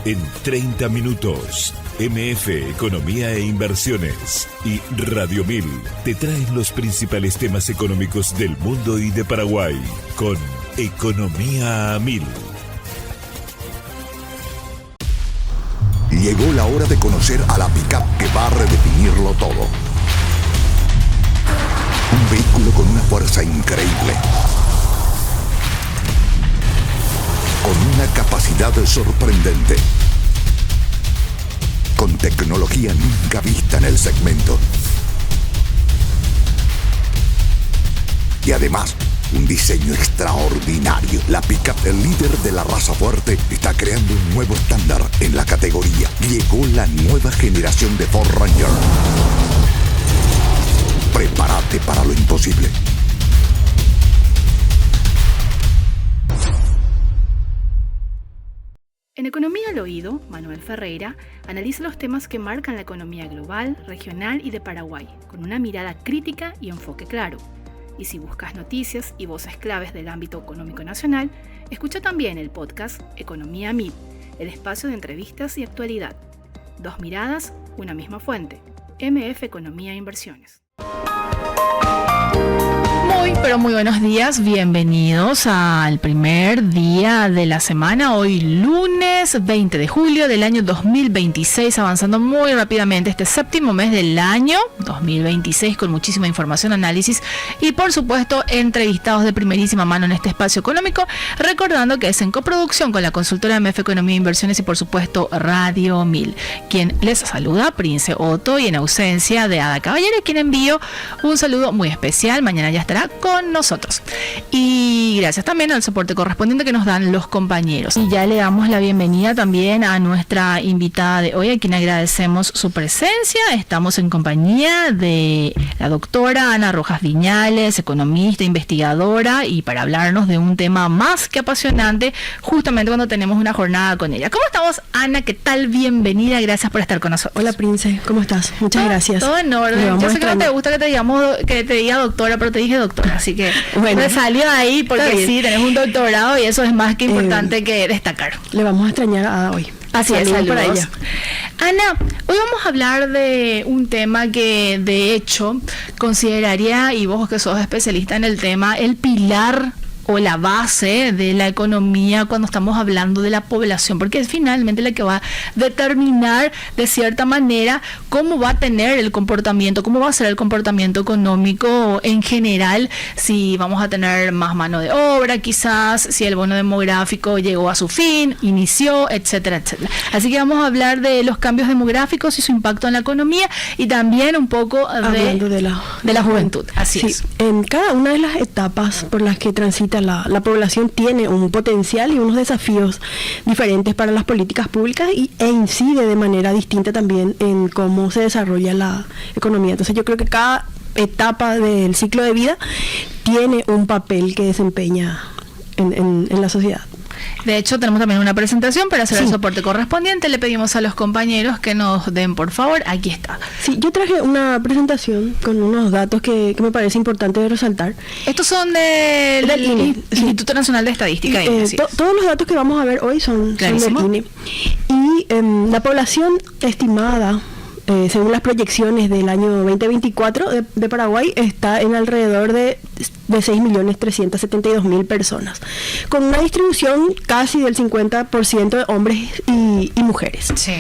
En 30 minutos, MF Economía e Inversiones y Radio 1000 te traen los principales temas económicos del mundo y de Paraguay con Economía a 1000. Llegó la hora de conocer a la pick-up que va a redefinirlo todo. Un vehículo con una fuerza increíble, con una capacidad sorprendente, con tecnología nunca vista en el segmento. Y además, un diseño extraordinario. La pick-up, el líder de la raza fuerte, está creando un nuevo estándar en la categoría. Llegó la nueva generación de Ford Ranger. Prepárate para lo imposible. En Economía al Oído, Manuel Ferreira analiza los temas que marcan la economía global, regional y de Paraguay, con una mirada crítica y enfoque claro. Y si buscas noticias y voces claves del ámbito económico nacional, escucha también el podcast Economía a 1000, el espacio de entrevistas y actualidad. Dos miradas, una misma fuente. MF Economía e Inversiones. Pero muy buenos días, bienvenidos al primer día de la semana, hoy lunes 20 de julio del año 2026, avanzando muy rápidamente este séptimo mes del año 2026 con muchísima información, análisis y por supuesto entrevistados de primerísima mano en este espacio económico, recordando que es en coproducción con la consultora MF Economía e Inversiones y por supuesto Radio 1000, quien les saluda, Prince Otto, y en ausencia de Ada Caballero, quien envío un saludo muy especial, mañana ya estará con nosotros. Y gracias también al soporte correspondiente que nos dan los compañeros. Y ya le damos la bienvenida también a nuestra invitada de hoy, a quien agradecemos su presencia. Estamos en compañía de la doctora Ana Rojas Viñales, economista, investigadora, y para hablarnos de un tema más que apasionante, justamente cuando tenemos una jornada con ella. ¿Cómo estamos, Ana? ¿Qué tal? Bienvenida, gracias por estar con nosotros. Hola, Prince, ¿cómo estás? Muchas gracias. Todo en orden. Yo sé que no te gusta que te diga doctora, pero te dije doctora, así que bueno, me salió ahí porque sí, tenés un doctorado y eso es más que importante que destacar. Le vamos a extrañar a Ada hoy. Así es, saludos para ella. Ana, hoy vamos a hablar de un tema que de hecho consideraría, y vos que sos especialista en el tema, el pilar o la base de la economía cuando estamos hablando de la población, porque es finalmente la que va a determinar de cierta manera cómo va a tener el comportamiento, cómo va a ser el comportamiento económico en general, si vamos a tener más mano de obra quizás, si el bono demográfico llegó a su fin, inició, etcétera, etcétera. Así que vamos a hablar de los cambios demográficos y su impacto en la economía y también un poco de la juventud. Así sí, es. En cada una de las etapas por las que transita la población tiene un potencial y unos desafíos diferentes para las políticas públicas e incide de manera distinta también en cómo se desarrolla la economía. Entonces yo creo que cada etapa del ciclo de vida tiene un papel que desempeña en la sociedad. De hecho, tenemos también una presentación para hacer el soporte correspondiente. Le pedimos a los compañeros que nos den, por favor, aquí está. Sí, yo traje una presentación con unos datos que me parece importante resaltar. Estos son del Instituto Nacional de Estadística. Todos los datos que vamos a ver hoy son del INE. Y la población estimada, según las proyecciones del año 2024 de Paraguay, está en alrededor de 6.372.000 personas, con una distribución casi del 50% de hombres y mujeres. Sí.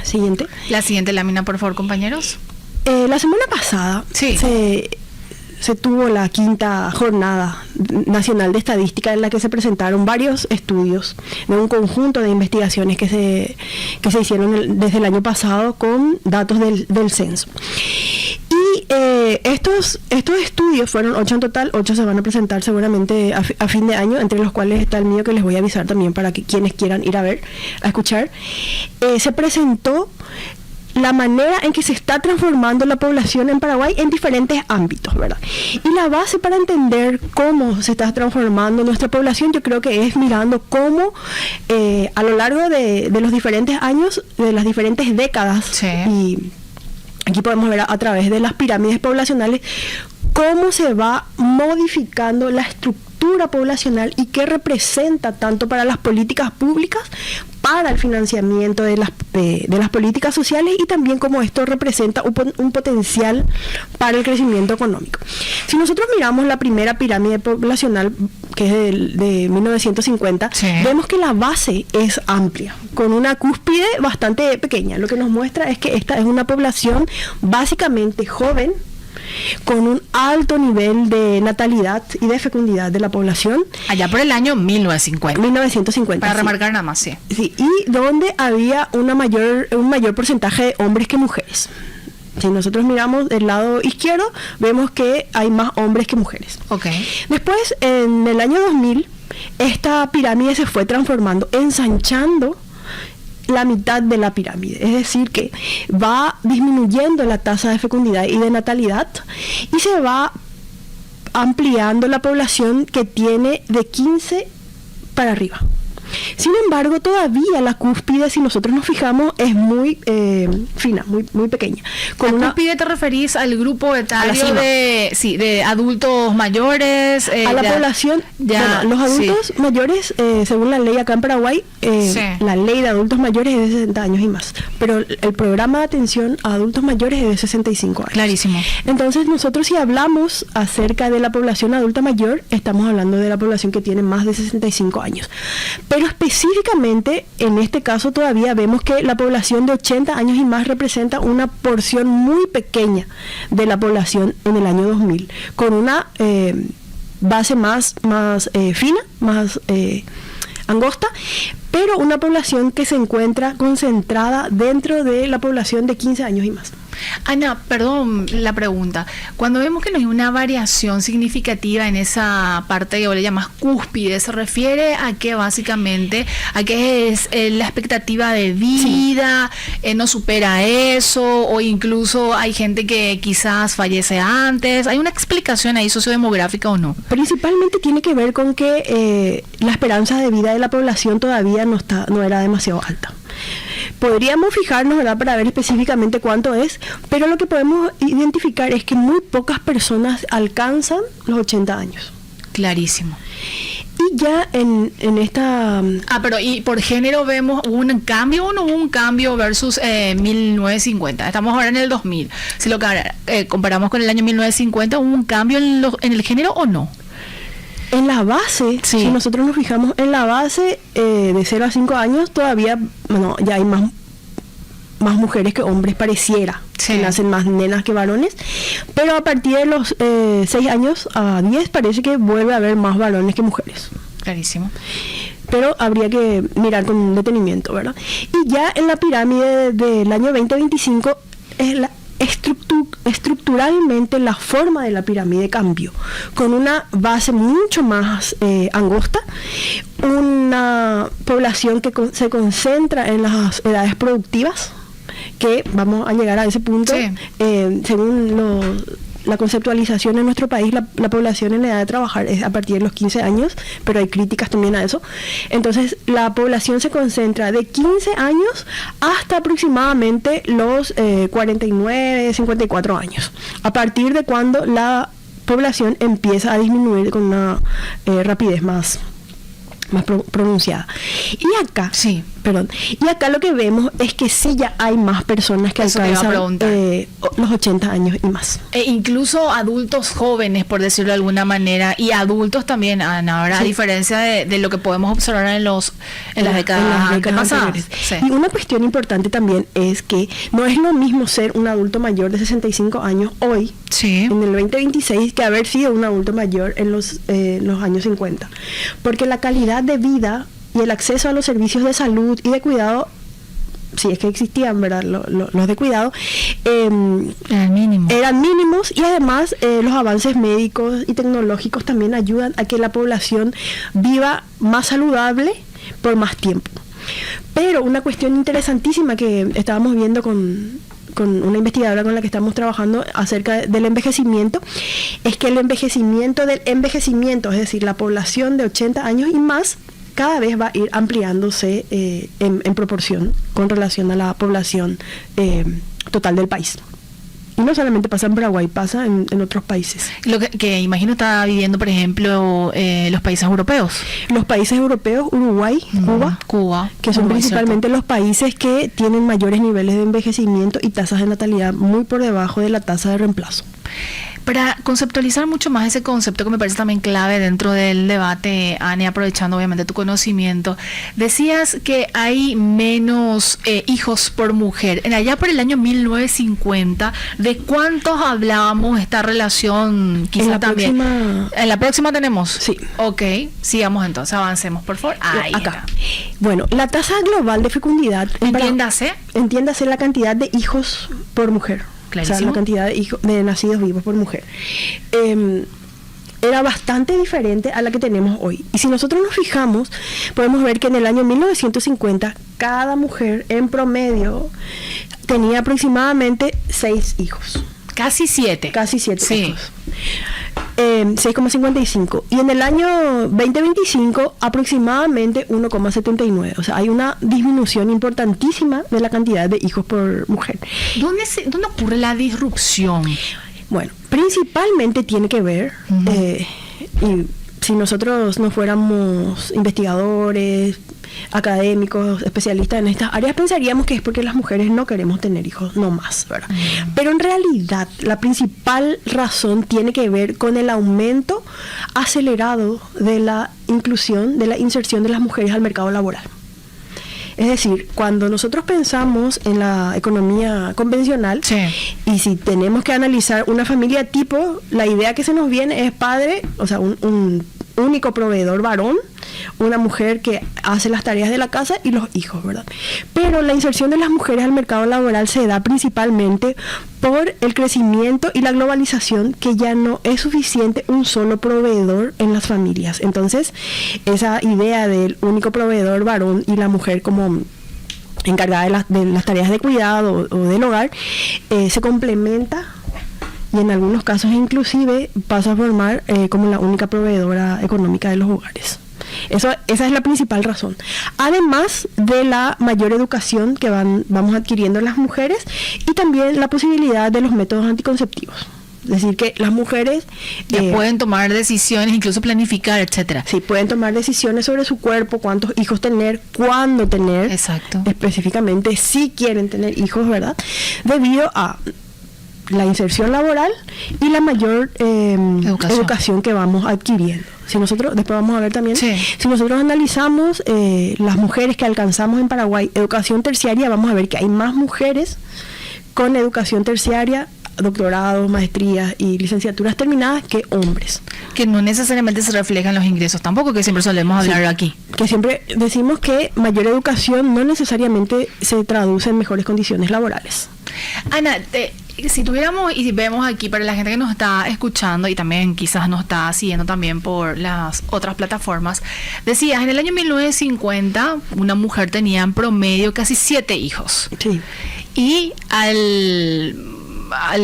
Siguiente. La siguiente lámina, por favor, compañeros. La semana pasada se tuvo la quinta jornada nacional de estadística en la que se presentaron varios estudios de un conjunto de investigaciones que se hicieron desde el año pasado con datos del censo. Y estos estudios fueron 8 en total, 8 se van a presentar seguramente a fin de año, entre los cuales está el mío que les voy a avisar también para que quienes quieran ir a escuchar. Se presentó la manera en que se está transformando la población en Paraguay en diferentes ámbitos, ¿verdad? Y la base para entender cómo se está transformando nuestra población, yo creo que es mirando cómo a lo largo de los diferentes años, de las diferentes décadas, y aquí podemos ver a través de las pirámides poblacionales, cómo se va modificando la estructura poblacional y qué representa tanto para las políticas públicas para el financiamiento de las políticas sociales y también como esto representa un potencial para el crecimiento económico. Si nosotros miramos la primera pirámide poblacional, que es de 1950, sí, vemos que la base es amplia, con una cúspide bastante pequeña. Lo que nos muestra es que esta es una población básicamente joven, con un alto nivel de natalidad y de fecundidad de la población. Allá por el año 1950. 1950. Para remarcar nada más, sí. Sí, y donde había un mayor porcentaje de hombres que mujeres. Si nosotros miramos del lado izquierdo, vemos que hay más hombres que mujeres. Okay. Después, en el año 2000, esta pirámide se fue transformando, ensanchando la mitad de la pirámide, es decir que va disminuyendo la tasa de fecundidad y de natalidad y se va ampliando la población que tiene de 15 para arriba. Sin embargo, todavía la cúspide, si nosotros nos fijamos, es muy fina, muy pequeña. Con ¿La cúspide te referís al grupo etario de adultos mayores? A la población, bueno, los adultos mayores, según la ley acá en Paraguay, la ley de adultos mayores es de 60 años y más, pero el programa de atención a adultos mayores es de 65 años. Clarísimo. Entonces, nosotros si hablamos acerca de la población adulta mayor, estamos hablando de la población que tiene más de 65 años. Pero específicamente, en este caso todavía vemos que la población de 80 años y más representa una porción muy pequeña de la población en el año 2000, con una base más fina, más angosta, pero una población que se encuentra concentrada dentro de la población de 15 años y más. Ana, perdón la pregunta. Cuando vemos que no hay una variación significativa en esa parte que vos le llamas cúspide, ¿se refiere a que básicamente, a que es la expectativa de vida, no supera eso, o incluso hay gente que quizás fallece antes? ¿Hay una explicación ahí sociodemográfica o no? Principalmente tiene que ver con que la esperanza de vida de la población todavía no era demasiado alta. Podríamos fijarnos, ¿verdad?, para ver específicamente cuánto es, pero lo que podemos identificar es que muy pocas personas alcanzan los 80 años. Clarísimo. Y ya en esta... pero ¿y por género vemos un cambio o no hubo un cambio versus 1950? Estamos ahora en el 2000. Si lo comparamos con el año 1950, ¿hubo un cambio en el género o no? En la base, si nosotros nos fijamos en la base de 0 a 5 años, todavía, bueno, ya hay más mujeres que hombres, pareciera. Que nacen más nenas que varones, pero a partir de los 6 años a 10 parece que vuelve a haber más varones que mujeres. Clarísimo. Pero habría que mirar con detenimiento, ¿verdad? Y ya en la pirámide del año 2025 es estructuralmente la forma de la pirámide cambió, con una base mucho más angosta, una población que se concentra en las edades productivas, que vamos a llegar a ese punto, según la conceptualización en nuestro país, la población en edad de trabajar es a partir de los 15 años, pero hay críticas también a eso. Entonces, la población se concentra de 15 años hasta aproximadamente los 49, 54 años, a partir de cuando la población empieza a disminuir con una rapidez más pronunciada. Y acá lo que vemos es que sí ya hay más personas que alcanzan los 80 años y más. Incluso adultos jóvenes, por decirlo de alguna manera, y adultos también, Ana, ahora a diferencia de lo que podemos observar en las décadas pasadas. Y una cuestión importante también es que no es lo mismo ser un adulto mayor de 65 años hoy, en el 2026, que haber sido un adulto mayor en los años 50. Porque la calidad de vida y el acceso a los servicios de salud y de cuidado, si es que existían, ¿verdad?, los de cuidado, eran mínimos, y además los avances médicos y tecnológicos también ayudan a que la población viva más saludable por más tiempo. Pero una cuestión interesantísima que estábamos viendo con una investigadora con la que estamos trabajando acerca del envejecimiento, es que el envejecimiento, es decir, la población de 80 años y más, cada vez va a ir ampliándose en proporción con relación a la población total del país. Y no solamente pasa en Paraguay, pasa en otros países. Lo que imagino está viviendo, por ejemplo, los países europeos. Los países europeos, Uruguay, Cuba, que son principalmente los países que tienen mayores niveles de envejecimiento y tasas de natalidad muy por debajo de la tasa de reemplazo. Para conceptualizar mucho más ese concepto que me parece también clave dentro del debate, Anne, aprovechando obviamente tu conocimiento, decías que hay menos hijos por mujer. Allá por el año 1950, ¿de cuántos hablábamos esta relación? Quizá también. ¿En la próxima tenemos? Sí. Ok, sigamos entonces, avancemos, por favor. Ahí acá. Bueno, la tasa global de fecundidad. Entiéndase la cantidad de hijos por mujer. Clarísimo. O sea, la cantidad de nacidos vivos por mujer. Era bastante diferente a la que tenemos hoy. Y si nosotros nos fijamos, podemos ver que en el año 1950, cada mujer en promedio tenía aproximadamente 6 hijos. Casi 7. Casi 7 sí. hijos. 6,55. Y en el año 2025, aproximadamente 1,79. O sea, hay una disminución importantísima de la cantidad de hijos por mujer. ¿Dónde ocurre la disrupción? Bueno, principalmente tiene que ver, y si nosotros no fuéramos investigadores, académicos, especialistas en estas áreas, pensaríamos que es porque las mujeres no queremos tener hijos, no más, ¿verdad? Pero en realidad la principal razón tiene que ver con el aumento acelerado de la inclusión, de la inserción de las mujeres al mercado laboral. Es decir, cuando nosotros pensamos en la economía convencional, sí, y si tenemos que analizar una familia tipo, la idea que se nos viene es padre, o sea, un único proveedor varón, una mujer que hace las tareas de la casa y los hijos, ¿verdad? Pero la inserción de las mujeres al mercado laboral se da principalmente por el crecimiento y la globalización, que ya no es suficiente un solo proveedor en las familias. Entonces, esa idea del único proveedor varón y la mujer como encargada de las tareas de cuidado o del hogar, se complementa, y en algunos casos inclusive pasa a formar como la única proveedora económica de los hogares. Esa es la principal razón. Además de la mayor educación que vamos adquiriendo las mujeres, y también la posibilidad de los métodos anticonceptivos. Es decir, que las mujeres ya pueden tomar decisiones, incluso planificar, etcétera. Sí, pueden tomar decisiones sobre su cuerpo, cuántos hijos tener, cuándo tener. Exacto. Específicamente si quieren tener hijos, ¿verdad? Debido a la inserción laboral y la mayor educación que vamos adquiriendo. Si nosotros, después vamos a ver también, sí, si nosotros analizamos las mujeres que alcanzamos en Paraguay educación terciaria, vamos a ver que hay más mujeres con educación terciaria, doctorados, maestrías y licenciaturas terminadas, que hombres. Que no necesariamente se reflejan los ingresos tampoco, que siempre solemos hablar aquí. Que siempre decimos que mayor educación no necesariamente se traduce en mejores condiciones laborales. Ana, si tuviéramos, y vemos aquí para la gente que nos está escuchando y también quizás nos está siguiendo también por las otras plataformas, decías, en el año 1950 una mujer tenía en promedio casi 7 hijos. Sí. Y al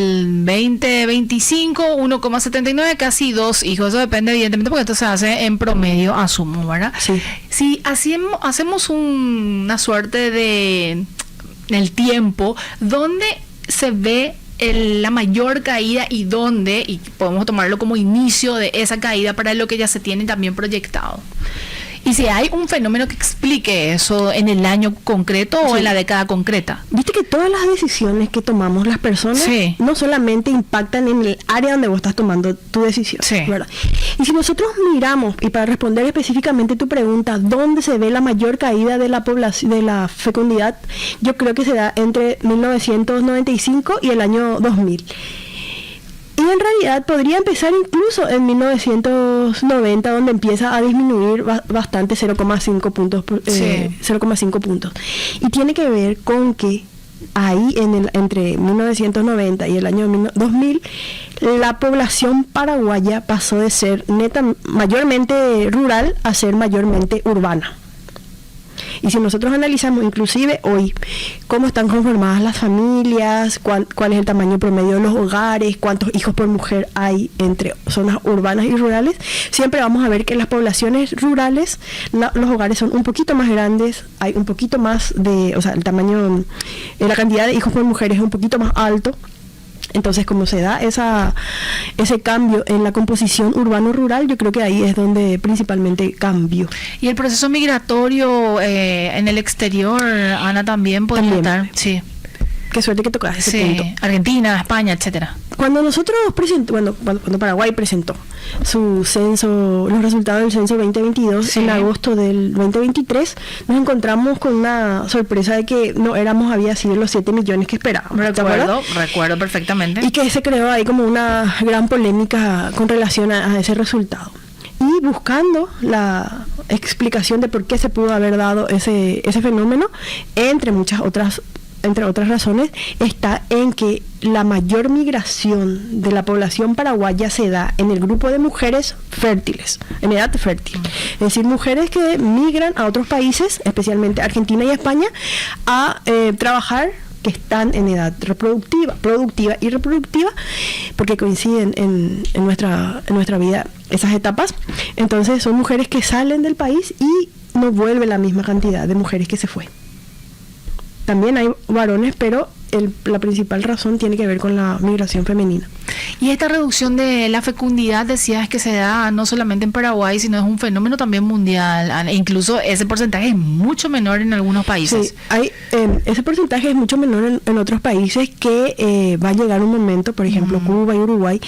2025, 1,79, casi 2 hijos. Eso depende evidentemente porque esto se hace en promedio, asumo, ¿verdad? Sí. Si hacemos una suerte de el tiempo, ¿dónde se ve la mayor caída y dónde, y podemos tomarlo como inicio de esa caída para lo que ya se tiene también proyectado? Y si hay un fenómeno que explique eso en el año concreto o en la década concreta. Viste que todas las decisiones que tomamos las personas no solamente impactan en el área donde vos estás tomando tu decisión, ¿verdad? Y si nosotros miramos, y para responder específicamente tu pregunta, ¿dónde se ve la mayor caída de la población, de la fecundidad? Yo creo que se da entre 1995 y el año 2000. Y en realidad podría empezar incluso en 1990, donde empieza a disminuir bastante, 0,5 puntos. 0,5 puntos. Y tiene que ver con que ahí, entre 1990 y el año 2000, la población paraguaya pasó de ser mayormente rural a ser mayormente urbana. Y si nosotros analizamos inclusive hoy cómo están conformadas las familias, cuál es el tamaño promedio de los hogares, cuántos hijos por mujer hay entre zonas urbanas y rurales, siempre vamos a ver que en las poblaciones rurales los hogares son un poquito más grandes, hay un poquito más el tamaño, la cantidad de hijos por mujer es un poquito más alto. Entonces, como se da ese cambio en la composición urbano-rural, yo creo que ahí es donde principalmente cambio. Y el proceso migratorio en el exterior, Ana, también podría estar. Sí. Qué suerte que tocas ese punto. Argentina, España, etcétera. Cuando nosotros cuando Paraguay presentó su censo, los resultados del censo 2022 en agosto del 2023, nos encontramos con una sorpresa de que había sido los 7 millones que esperábamos. Recuerdo perfectamente. Y que se creó ahí como una gran polémica con relación a ese resultado. Y buscando la explicación de por qué se pudo haber dado ese fenómeno, entre otras razones, está en que la mayor migración de la población paraguaya se da en el grupo de mujeres fértiles, en edad fértil. Es decir, mujeres que migran a otros países, especialmente Argentina y España, a trabajar, que están en edad productiva y reproductiva, porque coinciden en nuestra vida esas etapas. Entonces son mujeres que salen del país y no vuelve la misma cantidad de mujeres que se fue. También hay varones, pero la principal razón tiene que ver con la migración femenina. Y esta reducción de la fecundidad, decías que se da no solamente en Paraguay, sino es un fenómeno también mundial. E incluso ese porcentaje es mucho menor en algunos países. Sí, ese porcentaje es mucho menor en otros países, que va a llegar un momento, por ejemplo, Cuba y Uruguay,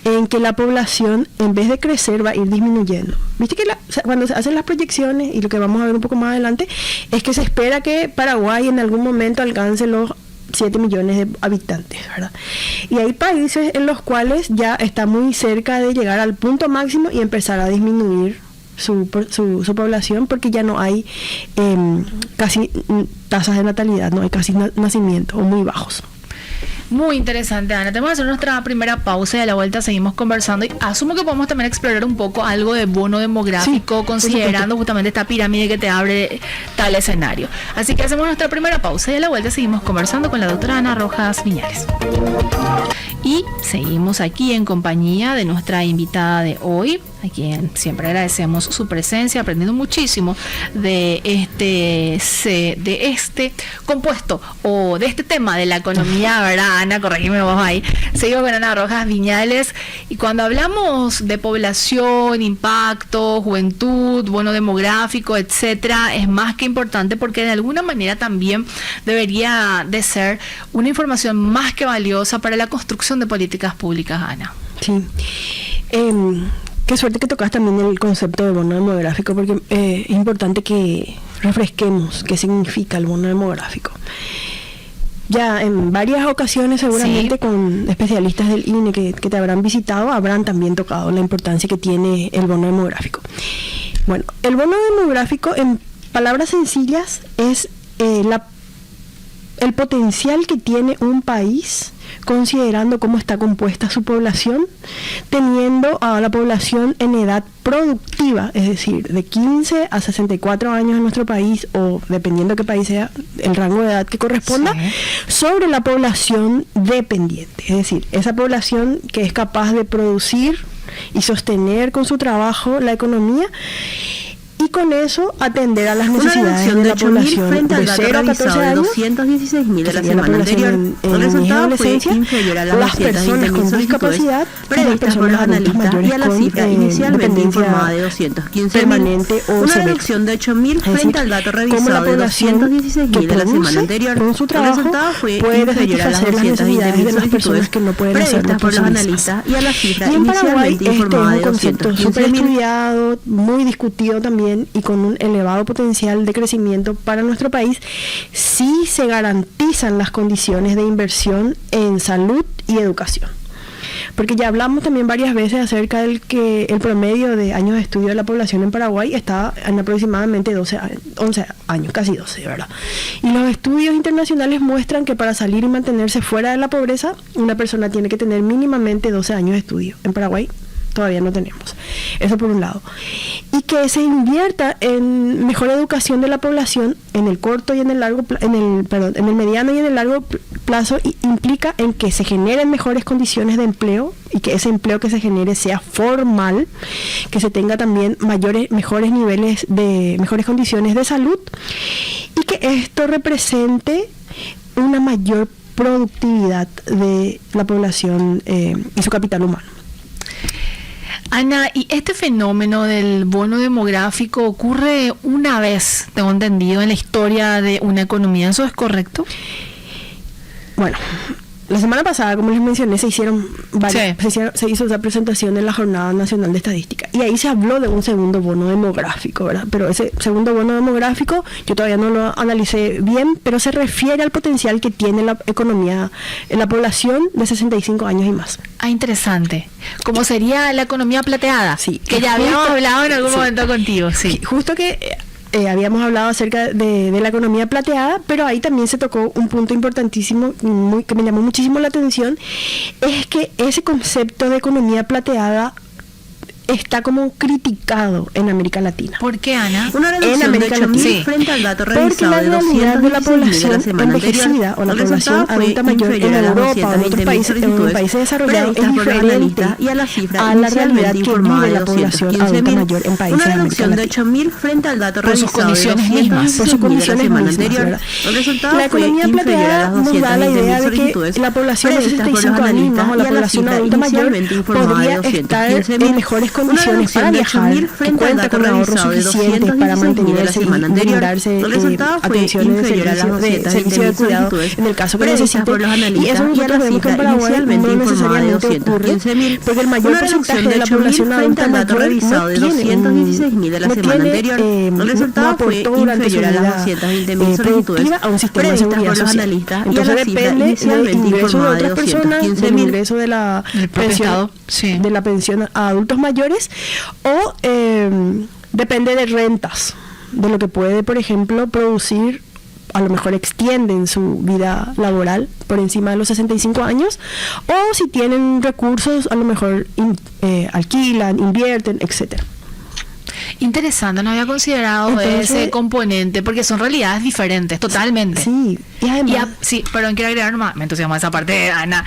en que la población, en vez de crecer, va a ir disminuyendo. Viste que cuando se hacen las proyecciones, y lo que vamos a ver un poco más adelante, es que se espera que Paraguay en algún momento alcance los 7 millones de habitantes, ¿verdad? Y hay países en los cuales ya está muy cerca de llegar al punto máximo y empezar a disminuir su población, porque ya no hay casi tasas de natalidad, no hay casi nacimientos, o muy bajos. Muy interesante, Ana. Tenemos que hacer nuestra primera pausa y a la vuelta seguimos conversando. Y asumo que podemos también explorar un poco algo de bono demográfico, considerando justamente esta pirámide que te abre tal escenario. Así que hacemos nuestra primera pausa y a la vuelta seguimos conversando con la doctora Ana Rojas Viñales. Y seguimos aquí en compañía de nuestra invitada de hoy, a quien siempre agradecemos su presencia, aprendiendo muchísimo de este compuesto o de este tema de la economía, ¿verdad, Ana? Corregime vos ahí. Seguimos con Ana Rojas Viñales, y cuando hablamos de población, impacto, juventud, bono demográfico, etcétera, es más que importante, porque de alguna manera también debería de ser una información más que valiosa para la construcción de políticas públicas, Ana. Sí. Qué suerte que tocas también el concepto de bono demográfico, porque es importante que refresquemos qué significa el bono demográfico. Ya en varias ocasiones, seguramente, con especialistas del INE que te habrán visitado, habrán también tocado la importancia que tiene el bono demográfico. Bueno, el bono demográfico, en palabras sencillas, es el potencial que tiene un país, considerando cómo está compuesta su población, teniendo a la población en edad productiva, es decir, de 15 a 64 años en nuestro país, o dependiendo de qué país sea, el rango de edad que corresponda, sobre la población dependiente, es decir, esa población que es capaz de producir y sostener con su trabajo la economía, y con eso atender a las necesidades de la población de 0 a 14 años, 216.000 de la semana anterior. El resultado fue inferior a las personas con discapacidad y las personas adultas mayores y a la cifra inicialmente informada de 215.000, una reducción de 8.000 frente al dato revisado de 216.000 de la semana anterior. Con su trabajo, el resultado fue puede inferior a las necesidades de las personas que no pueden hacerlo por los analistas y a la cifra inicialmente informada de 215.000. Es un concepto súper estudiado, muy discutido también, y con un elevado potencial de crecimiento para nuestro país, si se garantizan las condiciones de inversión en salud y educación. Porque ya hablamos también varias veces acerca del que el promedio de años de estudio de la población en Paraguay está en aproximadamente 11 años, casi 12, ¿verdad? Y los estudios internacionales muestran que para salir y mantenerse fuera de la pobreza, una persona tiene que tener mínimamente 12 años de estudio. En Paraguay todavía no tenemos. Eso por un lado. Y que se invierta en mejor educación de la población en el corto y en el largo en el mediano y en el largo plazo, implica en que se generen mejores condiciones de empleo, y que ese empleo que se genere sea formal, que se tenga también mejores niveles de mejores condiciones de salud, y que esto represente una mayor productividad de la población y su capital humano. Ana, ¿y este fenómeno del bono demográfico ocurre una vez, tengo entendido, en la historia de una economía? ¿Eso es correcto? Bueno, la semana pasada, como les mencioné, se hizo esa presentación en la Jornada Nacional de Estadística y ahí se habló de un segundo bono demográfico, ¿verdad? Pero ese segundo bono demográfico yo todavía no lo analicé bien, pero se refiere al potencial que tiene la economía en la población de 65 años y más. Ah, interesante. ¿Cómo sería la economía plateada? Sí. Que ya habíamos hablado en algún momento contigo, sí. Justo que... habíamos hablado acerca de la economía plateada, pero ahí también se tocó un punto importantísimo que me llamó muchísimo la atención, es que ese concepto de economía plateada está como criticado en América Latina. ¿Por qué, Ana? Una reducción de 8.000 frente al dato revisado de 216.000 de la población envejecida o la población adulta mayor en Europa o en otros países desarrollados es diferente y a la cifra a la realidad que vive la población adulta mayor en países de América Latina. Una reducción de 8.000 frente al dato por sus condiciones mismas, por sus condiciones mismas. La economía plateada nos da la idea de que la población de 65 años más o la población adulta mayor podría estar en mejores condiciones para viajar, que cuenta con ahorros suficientes para mantenerse y brindarse atenciones de servicio de cuidado en el caso que necesite. Y eso nosotros vemos que en Paraguay no necesariamente ocurre, porque el mayor porcentaje de la población adulta mayor no aportó durante su vida productiva a un sistema de seguridad social. Entonces depende del ingreso de otras personas, del ingreso de la pensión a adultos mayores, o depende de rentas, de lo que puede, por ejemplo, producir. A lo mejor extienden su vida laboral por encima de los 65 años, o si tienen recursos, a lo mejor alquilan, invierten, etcétera. Interesante, no había considerado ese componente, porque son realidades diferentes, totalmente. Sí, y además... sí, perdón, quiero agregar más, me entusiasma esa parte de Ana,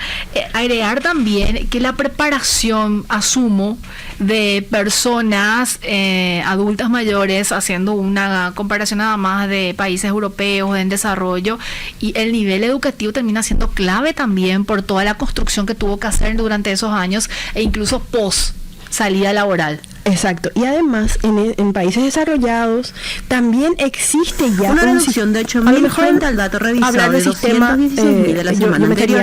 agregar también que la preparación, asumo, de personas adultas mayores, haciendo una comparación nada más de países europeos en desarrollo, y el nivel educativo termina siendo clave también por toda la construcción que tuvo que hacer durante esos años, e incluso post salida laboral. Exacto, y además en países desarrollados también existe ya una reducción de 8.000 frente al dato revisado de 216.000 de la semana anterior.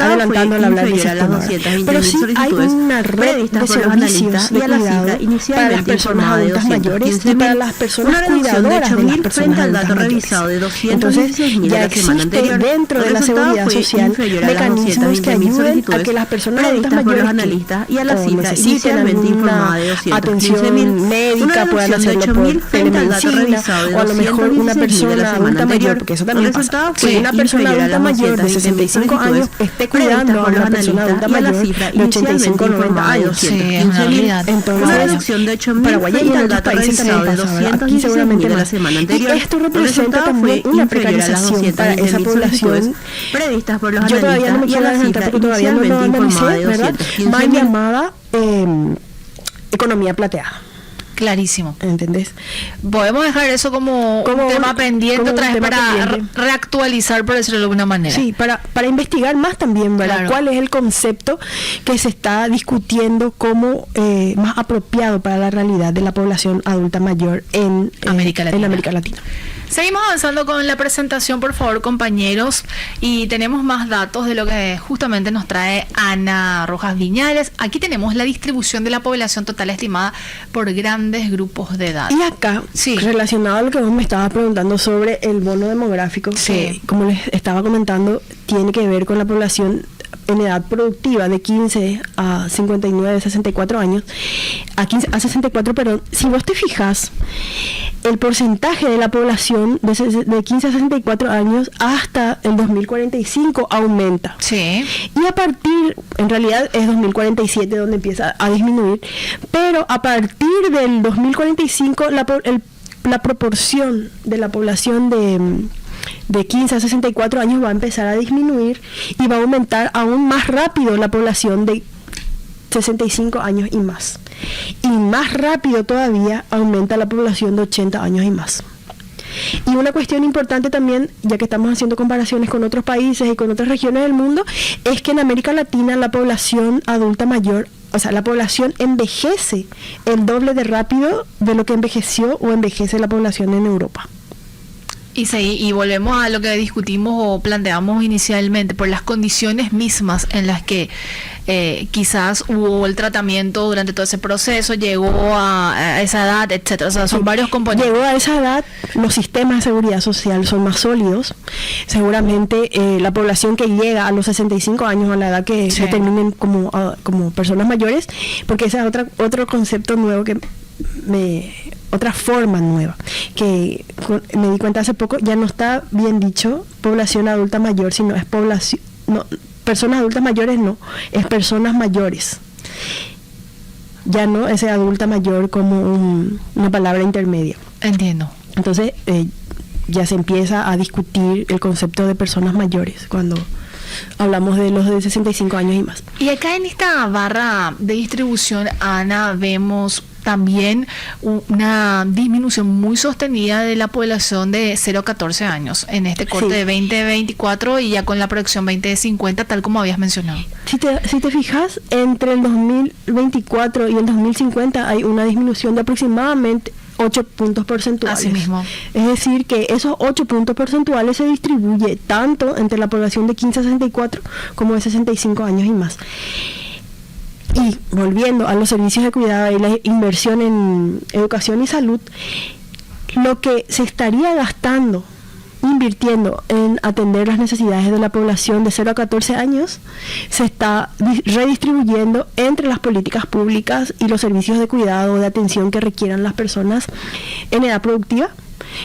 Adelantando al hablar de sistema, pero sí hay una red de servicios de cuidado para las personas adultas mayores y para las personas cuidadoras de las personas adultas mayores. Entonces ya existe dentro de la seguridad social mecanismos que ayuden a que las personas adultas mayores que necesiten alguna atención médica puedan hacerlo por telemedicina, o a lo mejor una persona adulta mayor, porque eso también pasa, que una persona adulta mayor de 65 años esté cuidando a una persona adulta mayor de 85 o 90 años. Entonces, Paraguay y en otros países también pasa, aquí seguramente más. Y esto representa también una precarización para esa población. Yo todavía no me quiero adelantar porque todavía no lo analicé, ¿verdad? Mal llamada economía plateada. Clarísimo. ¿Entendés? Podemos dejar eso como un tema pendiente otra vez para reactualizar, por decirlo de alguna manera. Sí, para investigar más también, ¿verdad? Claro. ¿Cuál es el concepto que se está discutiendo como más apropiado para la realidad de la población adulta mayor en América Latina? Seguimos avanzando con la presentación, por favor, compañeros, y tenemos más datos de lo que justamente nos trae Ana Rojas Viñales. Aquí tenemos la distribución de la población total estimada por grandes grupos de edad. Y acá, relacionado a lo que vos me estabas preguntando sobre el bono demográfico, que, como les estaba comentando, tiene que ver con la población en edad productiva de 15 a 59, 64 años, a 64, perdón. Si vos te fijas, el porcentaje de la población de 15 a 64 años hasta el 2045 aumenta. Sí. Y a partir, en realidad es 2047 donde empieza a disminuir, pero a partir del 2045 la proporción de la población de 15 a 64 años va a empezar a disminuir y va a aumentar aún más rápido la población de 65 años y más. Y más rápido todavía aumenta la población de 80 años y más. Y una cuestión importante también, ya que estamos haciendo comparaciones con otros países y con otras regiones del mundo, es que en América Latina la población adulta mayor, o sea, la población envejece el doble de rápido de lo que envejeció o envejece la población en Europa. Y volvemos a lo que discutimos o planteamos inicialmente, por las condiciones mismas en las que quizás hubo el tratamiento durante todo ese proceso, llegó a esa edad, etcétera. O sea, son varios componentes. Llegó a esa edad, los sistemas de seguridad social son más sólidos. Seguramente la población que llega a los 65 años, a la edad que determinen como personas mayores, porque ese es otro concepto nuevo otra forma nueva, que me di cuenta hace poco, ya no está bien dicho población adulta mayor, sino es población, no, personas adultas mayores no, es personas mayores. Ya no ese adulta mayor como una palabra intermedia. Entiendo. Entonces ya se empieza a discutir el concepto de personas mayores cuando hablamos de los de 65 años y más. Y acá en esta barra de distribución, Ana, vemos también una disminución muy sostenida de la población de 0 a 14 años en este corte de 2024 y ya con la proyección 2050, tal como habías mencionado. Si te fijas, entre el 2024 y el 2050 hay una disminución de aproximadamente 8 puntos porcentuales. Así mismo. Es decir, que esos 8 puntos porcentuales se distribuye tanto entre la población de 15 a 64 como de 65 años y más. Y volviendo a los servicios de cuidado y la inversión en educación y salud, lo que se estaría invirtiendo en atender las necesidades de la población de 0 a 14 años, se está redistribuyendo entre las políticas públicas y los servicios de cuidado o de atención que requieran las personas en edad productiva,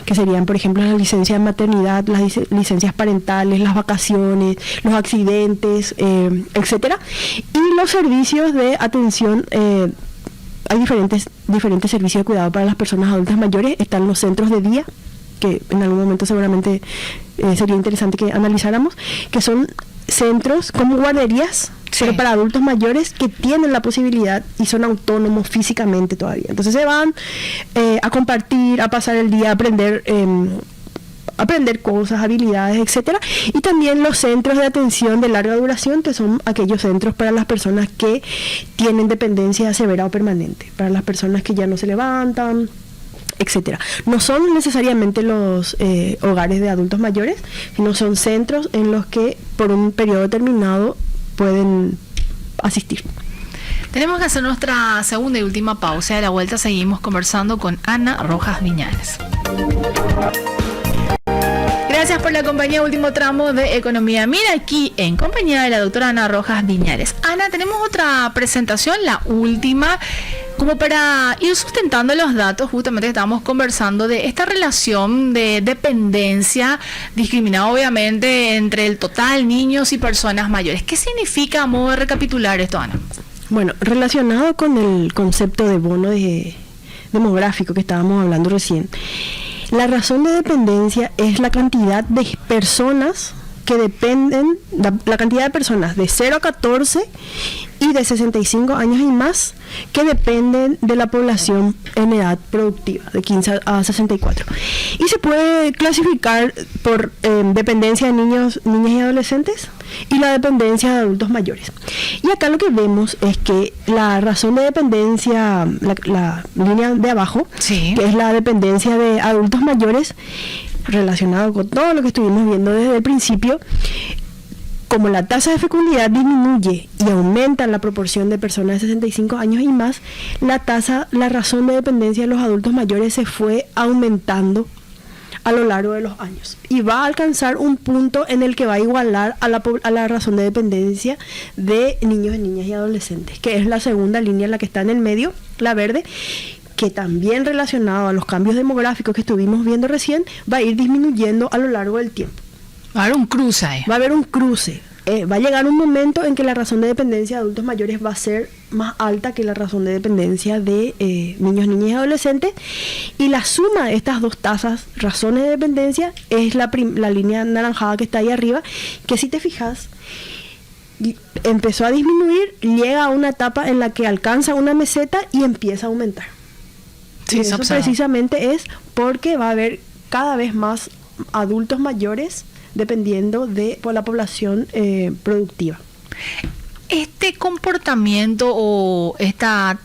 que serían, por ejemplo, las licencias de maternidad, las licencias parentales, las vacaciones, los accidentes, etcétera, y los servicios de atención. Hay diferentes servicios de cuidado para las personas adultas mayores. Están los centros de día, que en algún momento seguramente sería interesante que analizáramos, que son centros como guarderías, pero para adultos mayores que tienen la posibilidad y son autónomos físicamente todavía. Entonces se van a compartir, a pasar el día, a aprender cosas, habilidades, etcétera. Y también los centros de atención de larga duración, que son aquellos centros para las personas que tienen dependencia severa o permanente, para las personas que ya no se levantan, etcétera. No son necesariamente los hogares de adultos mayores, sino son centros en los que por un periodo determinado pueden asistir. Tenemos que hacer nuestra segunda y última pausa. A la vuelta seguimos conversando con Ana Rojas Viñales. Gracias por la compañía, último tramo de Economía Mira, aquí en compañía de la doctora Ana Rojas Viñales. Ana, tenemos otra presentación, la última, como para ir sustentando los datos. Justamente estábamos conversando de esta relación de dependencia discriminada, obviamente, entre el total niños y personas mayores. ¿Qué significa, a modo de recapitular esto, Ana? Bueno, relacionado con el concepto de bono demográfico que estábamos hablando recién, la razón de dependencia es la cantidad de personas que dependen, la cantidad de personas de 0 a 14 y de 65 años y más que dependen de la población en edad productiva, de 15 a 64. Y se puede clasificar por dependencia de niños, niñas y adolescentes y la dependencia de adultos mayores. Y acá lo que vemos es que la razón de dependencia, la línea de abajo, que es la dependencia de adultos mayores, relacionado con todo lo que estuvimos viendo desde el principio, como la tasa de fecundidad disminuye y aumenta la proporción de personas de 65 años y más, la razón de dependencia de los adultos mayores se fue aumentando a lo largo de los años y va a alcanzar un punto en el que va a igualar a la razón de dependencia de niños, niñas y adolescentes, que es la segunda línea, la que está en el medio, la verde, que también relacionado a los cambios demográficos que estuvimos viendo recién, va a ir disminuyendo a lo largo del tiempo. Va a haber un cruce ahí. Va a haber un cruce. Va a llegar un momento en que la razón de dependencia de adultos mayores va a ser más alta que la razón de dependencia de niños, niñas y adolescentes. Y la suma de estas dos tasas, razones de dependencia, es la línea anaranjada que está ahí arriba, que si te fijas, empezó a disminuir, llega a una etapa en la que alcanza una meseta y empieza a aumentar. Sí, eso precisamente es porque va a haber cada vez más adultos mayores dependiendo de por la población productiva. Este comportamiento o estas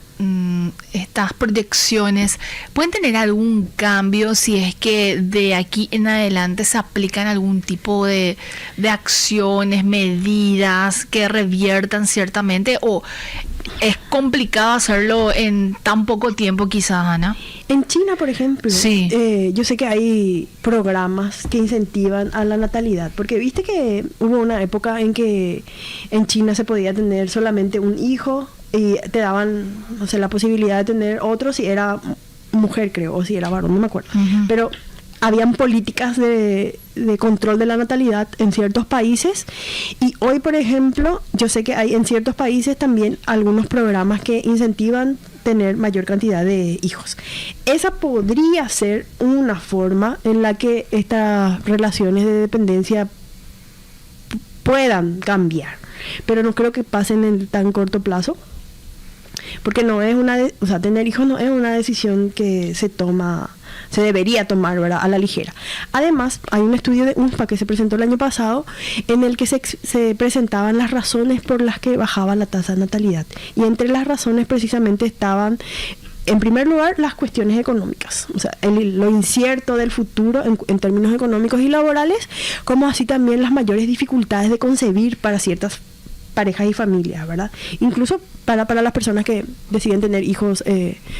proyecciones pueden tener algún cambio si es que de aquí en adelante se aplican algún tipo de acciones, medidas que reviertan ciertamente, o es complicado hacerlo en tan poco tiempo quizás, Ana? En China, por ejemplo, sí. Yo sé que hay programas que incentivan a la natalidad, porque viste que hubo una época en que en China se podía tener solamente un hijo y te daban, no sé, la posibilidad de tener otro si era mujer, creo, o si era varón, no me acuerdo. Uh-huh. Pero habían políticas de control de la natalidad en ciertos países, y hoy, por ejemplo, yo sé que hay en ciertos países también algunos programas que incentivan tener mayor cantidad de hijos. Esa podría ser una forma en la que estas relaciones de dependencia puedan cambiar, pero no creo que pasen en tan corto plazo, porque no es tener hijos no es una decisión que se debería tomar, ¿verdad?, a la ligera. Además, hay un estudio de UNFPA que se presentó el año pasado en el que se presentaban las razones por las que bajaba la tasa de natalidad, y entre las razones precisamente estaban, en primer lugar, las cuestiones económicas, o sea, lo incierto del futuro en términos económicos y laborales, como así también las mayores dificultades de concebir para ciertas parejas y familias, ¿verdad? Incluso para las personas que deciden tener hijos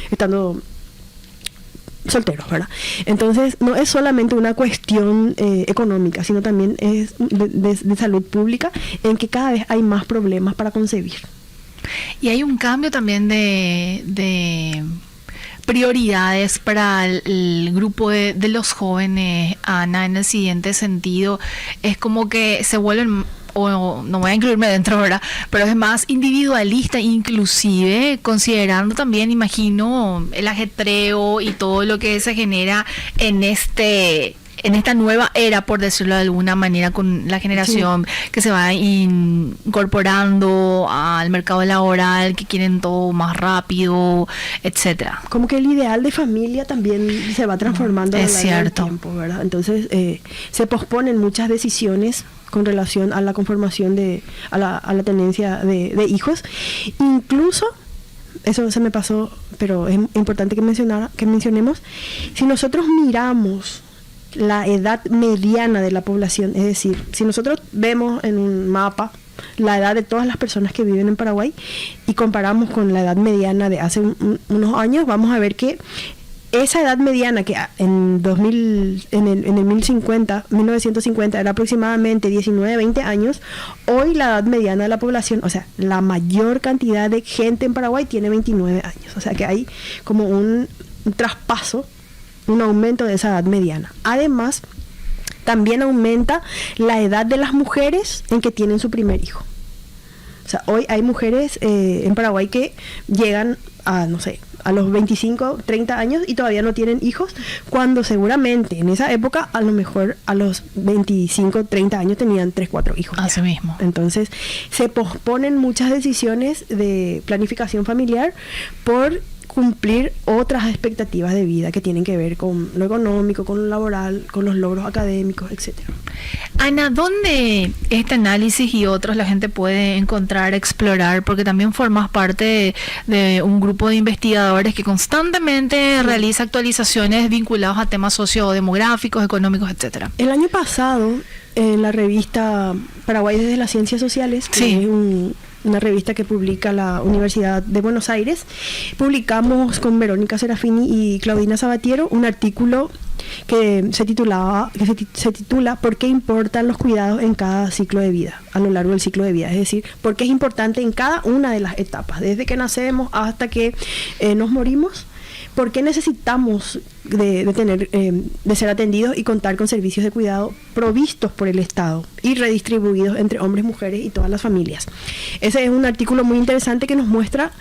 estando solteros, ¿verdad? Entonces, no es solamente una cuestión económica, sino también es de salud pública, en que cada vez hay más problemas para concebir. Y hay un cambio también de prioridades para el grupo de los jóvenes, Ana, en el siguiente sentido. Es como que se vuelven, o no voy a incluirme dentro, ¿verdad?, pero es más individualista, inclusive considerando también, imagino, el ajetreo y todo lo que se genera en esta nueva era, por decirlo de alguna manera, con la generación que se va incorporando al mercado laboral, que quieren todo más rápido, etcétera. Como que el ideal de familia también se va transformando a lo largo del tiempo, ¿verdad? Entonces se posponen muchas decisiones con relación a la conformación a la tenencia de hijos. Incluso, eso se me pasó, pero es importante que mencionemos, si nosotros miramos la edad mediana de la población, es decir, si nosotros vemos en un mapa la edad de todas las personas que viven en Paraguay y comparamos con la edad mediana de hace unos años, vamos a ver que esa edad mediana, que en el 1950 era aproximadamente 19, 20 años, hoy la edad mediana de la población, o sea, la mayor cantidad de gente en Paraguay tiene 29 años. O sea que hay como un traspaso, un aumento de esa edad mediana. Además, también aumenta la edad de las mujeres en que tienen su primer hijo. O sea, hoy hay mujeres en Paraguay que llegan a, no sé, a los 25, 30 años y todavía no tienen hijos, cuando seguramente en esa época a lo mejor a los 25, 30 años tenían 3, 4 hijos. Así mismo. Entonces se posponen muchas decisiones de planificación familiar por cumplir otras expectativas de vida que tienen que ver con lo económico, con lo laboral, con los logros académicos, etcétera. Ana, ¿dónde este análisis y otros la gente puede encontrar, explorar? Porque también formas parte de un grupo de investigadores que constantemente realiza actualizaciones vinculadas a temas sociodemográficos, económicos, etcétera. El año pasado, en la revista Paraguay desde las Ciencias Sociales, que es una revista que publica la Universidad de Buenos Aires, publicamos con Verónica Serafini y Claudina Sabatiero un artículo que se titula ¿Por qué importan los cuidados en cada ciclo de vida, a lo largo del ciclo de vida? Es decir, ¿por qué es importante en cada una de las etapas, desde que nacemos hasta que nos morimos? ¿Por qué necesitamos de ser atendidos y contar con servicios de cuidado provistos por el Estado y redistribuidos entre hombres, mujeres y todas las familias? Ese es un artículo muy interesante que nos muestra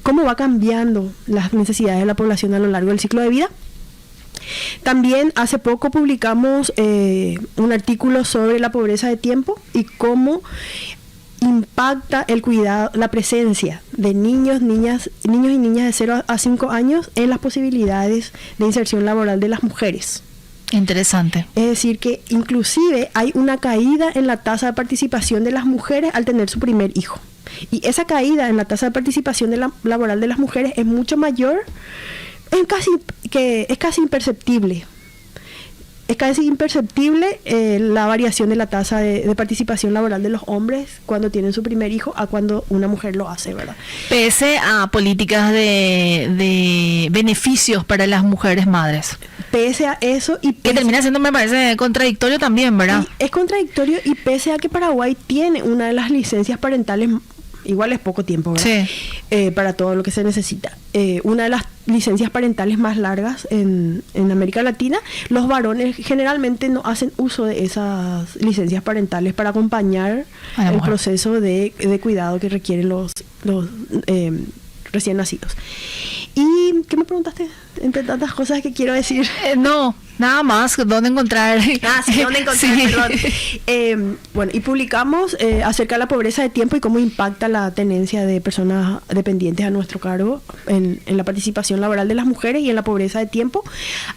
cómo va cambiando las necesidades de la población a lo largo del ciclo de vida. También hace poco publicamos un artículo sobre la pobreza de tiempo y cómo impacta el cuidado, la presencia de niños y niñas de 0 a 5 años en las posibilidades de inserción laboral de las mujeres. Interesante. Es decir, que inclusive hay una caída en la tasa de participación de las mujeres al tener su primer hijo. Y esa caída en la tasa de participación laboral de las mujeres es mucho mayor, es casi imperceptible. Es casi imperceptible la variación de la tasa de participación laboral de los hombres cuando tienen su primer hijo a cuando una mujer lo hace, ¿verdad? Pese a políticas de beneficios para las mujeres madres. Pese a eso y que termina siendo, me parece, contradictorio también, ¿verdad? Es contradictorio y pese a que Paraguay tiene una de las licencias parentales, igual es poco tiempo, ¿verdad? Sí. Para todo lo que se necesita. Una de las licencias parentales más largas en América Latina, los varones generalmente no hacen uso de esas licencias parentales para acompañar el proceso de cuidado que requieren los recién nacidos. ¿Y qué me preguntaste? Entre tantas cosas que quiero decir. No, nada más. ¿Dónde encontrar? ¿Dónde encontrar? Sí. Perdón. Bueno, y publicamos acerca de la pobreza de tiempo y cómo impacta la tenencia de personas dependientes a nuestro cargo en la participación laboral de las mujeres y en la pobreza de tiempo.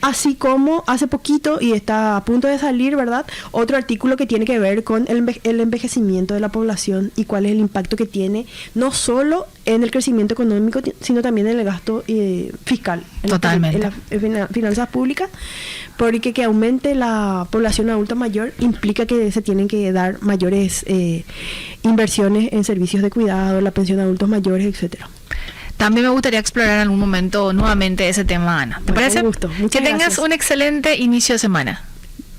Así como hace poquito, y está a punto de salir, ¿verdad?, otro artículo que tiene que ver con el envejecimiento de la población y cuál es el impacto que tiene, no solo en el crecimiento económico, sino también en el gasto fiscal. Totalmente. En las finanzas públicas, porque que aumente la población adulta mayor implica que se tienen que dar mayores inversiones en servicios de cuidado, la pensión de adultos mayores, etcétera. También me gustaría explorar en algún momento nuevamente ese tema, Ana. ¿Te parece? Con gusto. Muchas gracias. Tengas un excelente inicio de semana.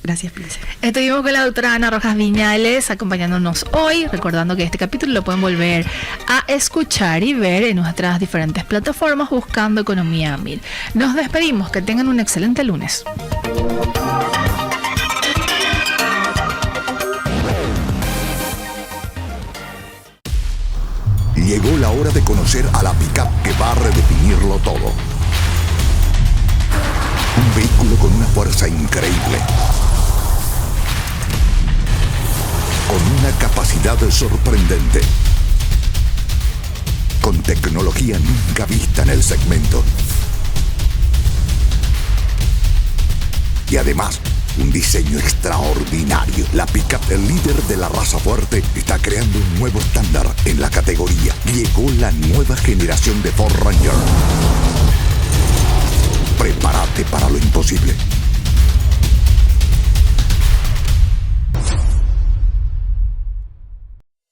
Gracias, Prince. Estuvimos con la doctora Ana Rojas Viñales acompañándonos hoy, recordando que este capítulo lo pueden volver a escuchar y ver en nuestras diferentes plataformas buscando Economía a 1000. Nos despedimos, que tengan un excelente lunes. Llegó la hora de conocer a la pick-up que va a redefinirlo todo. Un vehículo con una fuerza increíble, con una capacidad sorprendente, con tecnología nunca vista en el segmento. Y además, un diseño extraordinario. La pick-up, el líder de la raza fuerte, está creando un nuevo estándar en la categoría. Llegó la nueva generación de Ford Ranger. Prepárate para lo imposible.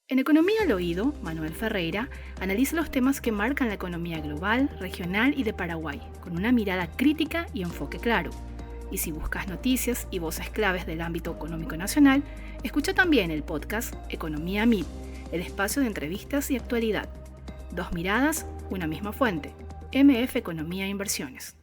En Economía al Oído, Manuel Ferreira analiza los temas que marcan la economía global, regional y de Paraguay, con una mirada crítica y enfoque claro. Y si buscas noticias y voces claves del ámbito económico nacional, escucha también el podcast Economía a 1000, el espacio de entrevistas y actualidad. Dos miradas, una misma fuente. MF Economía e Inversiones.